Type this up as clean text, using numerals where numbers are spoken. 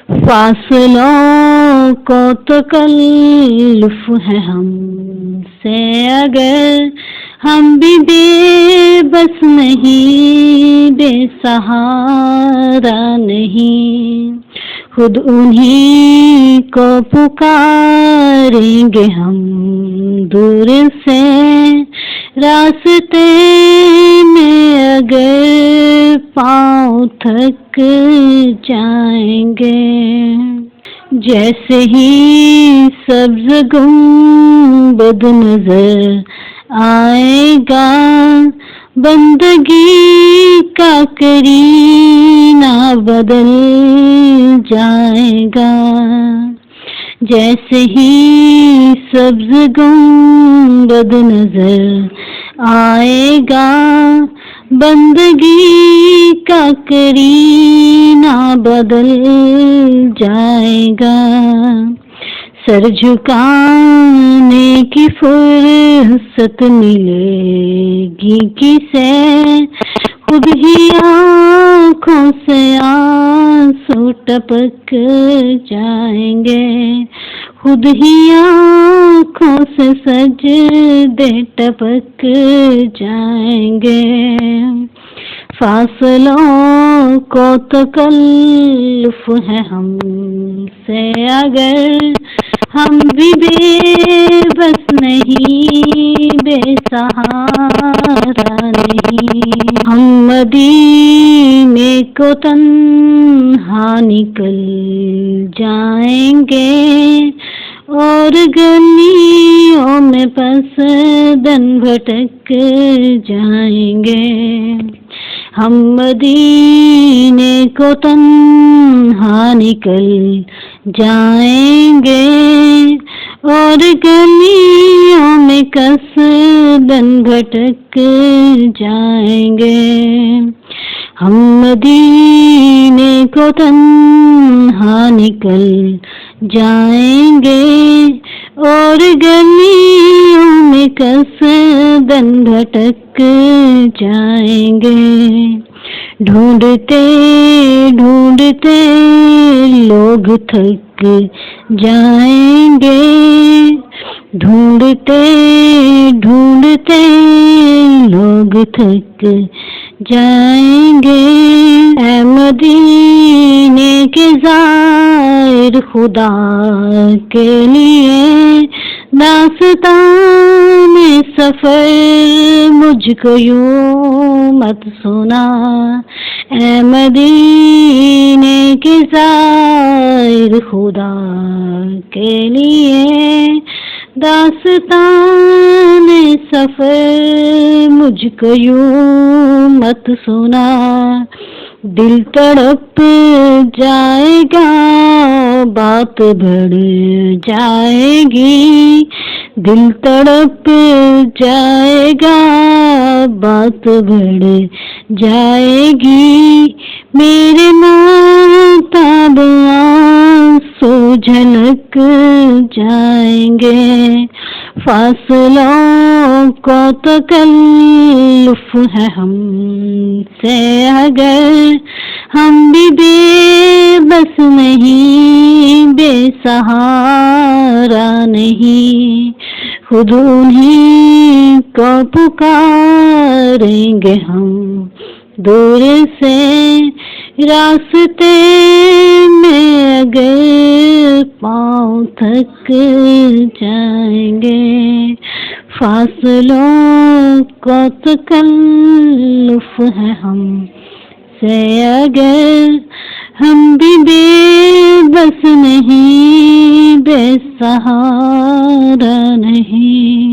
فاصلوں کو تکلف ہے ہم سے اگر ہم بھی بے بس نہیں، بے سہارا نہیں، خود انہی کو پکاریں گے ہم دور سے راستے میں اگر پاؤں تھک جائیں گے۔ جیسے ہی سبز گنبد نظر آئے گا، بندگی کا کرینہ بدل جائے گا۔ جیسے ہی سبز گنبد نظر آئے گا، بندگی کا کرینہ بدل جائے گا۔ سر جھکانے کی فرصت ملے گی کسے، خود ہی آنکھوں سے آنسو ٹپک جائیں گے، خود ہی آنکھوں سے سجدے ٹپک جائیں گے۔ فاصلوں کو تکلف ہے ہم سے اگر ہم بھی بے بس نہیں، بے سہارا نہیں، ہم مدینے کو تنہا نکل جائیں گے اور گلیوں میں پس دن بھٹک جائیں گے۔ ہم مدینے کو تنہا نکل جائیں گے اور گلیوں میں کس دن بھٹک جائیں گے۔ ہم مدینے کو تنہا نکل جائیں گے اور گلیوں میں کس دن بھٹک جائیں گے۔ ڈھونڈتے ڈھونڈتے لوگ تھک جائیں گے، ڈھونڈتے ڈھونڈتے لوگ تھک جائیں گے۔ اے مدینے کے زائر، خدا کے لیے داستان سفر مجھ کو یوں مت سنا۔ اے مدینے کے زائر، خدا کے لیے داستان سفر مجھ کو یوں مت سنا۔ دل تڑپ جائے گا، بات بڑھ جائے گی، دل تڑپ جائے گا، بات بڑھ جائے گی، میرے ماتاب آنسو جھلک جائیں گے۔ فاصلوں کو تکلف ہے ہم سے اگر ہم بھی بے بس نہیں، بے سہارا نہیں، خود انہی کو پکاریں گے ہم دور سے راستے میں اگر پاؤں تھک جائیں گے۔ فاصلوں کو تکلف ہے ہم سے اگر ہم بھی بے بس نہیں، بے سہارا نہیں۔